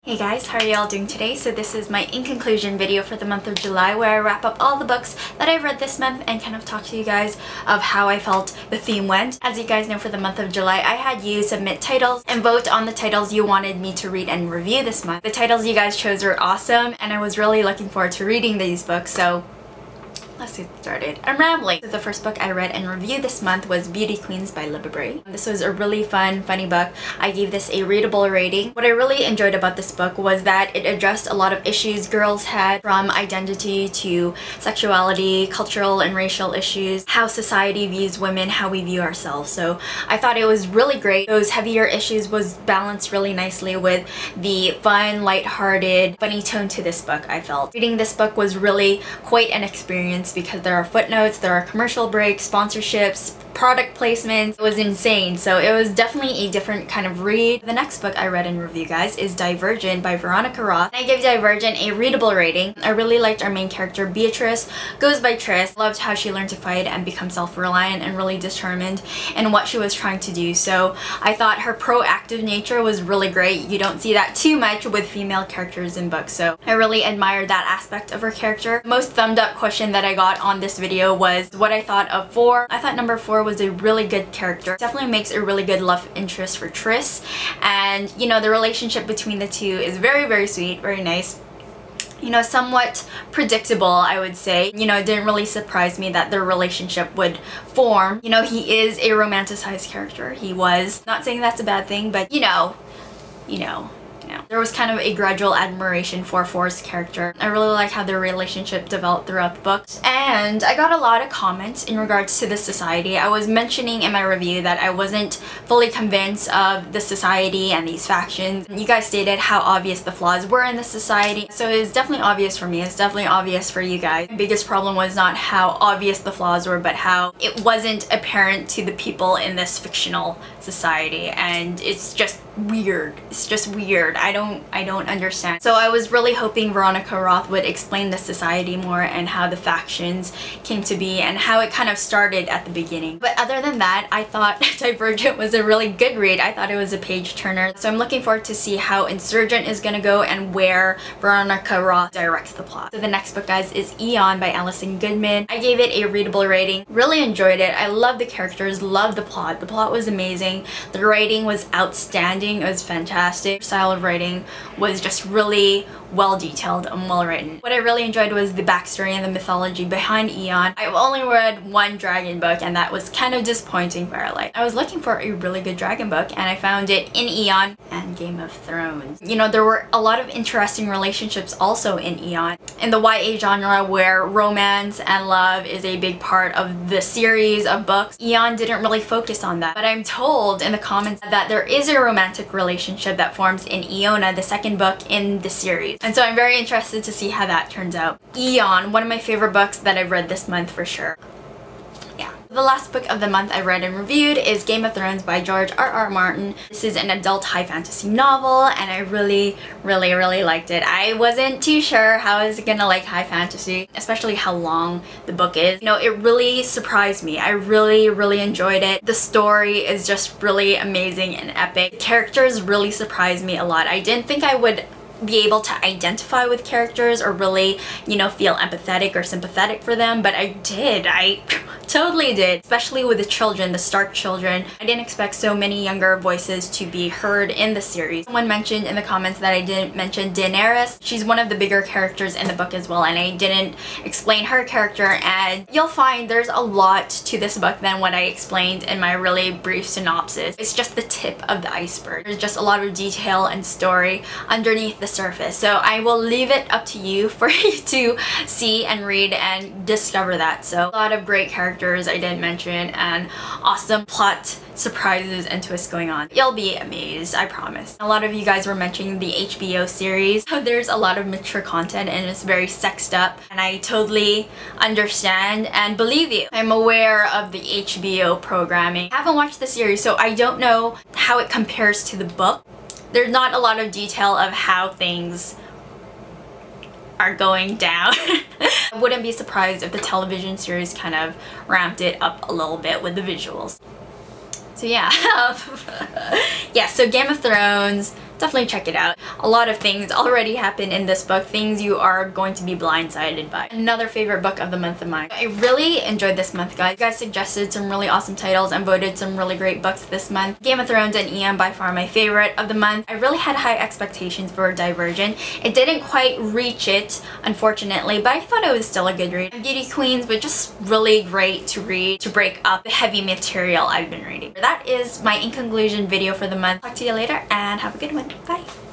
Hey guys, how are y'all doing today? So this is my in conclusion video for the month of July where I wrap up all the books that I've read this month and kind of talk to you guys of how I felt the theme went. As you guys know, for the month of July, I had you submit titles and vote on the titles you wanted me to read and review this month. The titles you guys chose were awesome and I was really looking forward to reading these books, so let's get started. I'm rambling. The first book I read and reviewed this month was Beauty Queens by Libba Bray. This was a really fun, funny book. I gave this a readable rating. What I really enjoyed about this book was that it addressed a lot of issues girls had, from identity to sexuality, cultural and racial issues, how society views women, how we view ourselves. So I thought it was really great. Those heavier issues was balanced really nicely with the fun, lighthearted, funny tone to this book, I felt. Reading this book was really quite an experience because there are footnotes, there are commercial breaks, sponsorships, product placements. It was insane, so it was definitely a different kind of read. The next book I read and review, guys, is Divergent by Veronica Roth. I gave Divergent a readable rating. I really liked our main character, Beatrice, goes by Triss. Loved how she learned to fight and become self-reliant and really determined in what she was trying to do. So I thought her proactive nature was really great. You don't see that too much with female characters in books, so I really admired that aspect of her character. Most thumbed up question that I got on this video was what I thought of 4. I thought number 4 was a really good character. Definitely makes a really good love interest for Triss, and you know, the relationship between the two is very, very sweet, very nice. You know, somewhat predictable, I would say. You know, it didn't really surprise me that their relationship would form. You know, he is a romanticized character. He was. Not saying that's a bad thing, but you know. There was kind of a gradual admiration for Forrest's character. I really like how their relationship developed throughout the books. And I got a lot of comments in regards to the society. I was mentioning in my review that I wasn't fully convinced of the society and these factions. You guys stated how obvious the flaws were in the society. So it's definitely obvious for me. It's definitely obvious for you guys. The biggest problem was not how obvious the flaws were, but how it wasn't apparent to the people in this fictional society. And it's just weird. It's just weird. I don't understand. So I was really hoping Veronica Roth would explain the society more and how the factions came to be and how it kind of started at the beginning. But other than that, I thought Divergent was a really good read. I thought it was a page turner. So I'm looking forward to see how Insurgent is gonna go and where Veronica Roth directs the plot. So the next book, guys, is Eon by Alison Goodman. I gave it a readable rating. Really enjoyed it. I love the characters, love the plot. The plot was amazing. The writing was outstanding. It was fantastic. Style of writing was just really well detailed and well written. What I really enjoyed was the backstory and the mythology behind Eon. I've only read one dragon book and that was kind of disappointing, but I was looking for a really good dragon book and I found it in Eon and Game of Thrones. You know, there were a lot of interesting relationships also in Eon. In the YA genre, where romance and love is a big part of the series of books, Eon didn't really focus on that. But I'm told in the comments that there is a romantic relationship that forms in Eona, the second book in the series. And so I'm very interested to see how that turns out. Eon, one of my favorite books that I've read this month for sure. Yeah. The last book of the month I read and reviewed is Game of Thrones by George R.R. Martin. This is an adult high fantasy novel and I really liked it. I wasn't too sure how I was gonna like high fantasy, especially how long the book is. You know, it really surprised me. I really enjoyed it. The story is just really amazing and epic. The characters really surprised me a lot. I didn't think I would be able to identify with characters or really, you know, feel empathetic or sympathetic for them, but I did. I totally did, especially with the children, the Stark children. I didn't expect so many younger voices to be heard in the series. Someone mentioned in the comments that I didn't mention Daenerys. She's one of the bigger characters in the book as well, and I didn't explain her character, and you'll find there's a lot to this book than what I explained in my really brief synopsis. It's just the tip of the iceberg. There's just a lot of detail and story underneath the surface. So I will leave it up to you for you to see and read and discover that. So a lot of great characters I didn't mention and awesome plot surprises and twists going on. You'll be amazed, I promise. A lot of you guys were mentioning the HBO series. So there's a lot of mature content and it's very sexed up, and I totally understand and believe you. I'm aware of the HBO programming. I haven't watched the series, so I don't know how it compares to the book. There's not a lot of detail of how things are going down. I wouldn't be surprised if the television series kind of ramped it up a little bit with the visuals. So yeah. Yeah, so Game of Thrones, definitely check it out. A lot of things already happen in this book, things you are going to be blindsided by. Another favorite book of the month of mine. I really enjoyed this month, guys. You guys suggested some really awesome titles and voted some really great books this month. Game of Thrones and EM by far my favorite of the month. I really had high expectations for Divergent. It didn't quite reach it, unfortunately, but I thought it was still a good read. Beauty Queens, but just really great to read to break up the heavy material I've been reading. That is my in conclusion video for the month. Talk to you later and have a good one. Bye!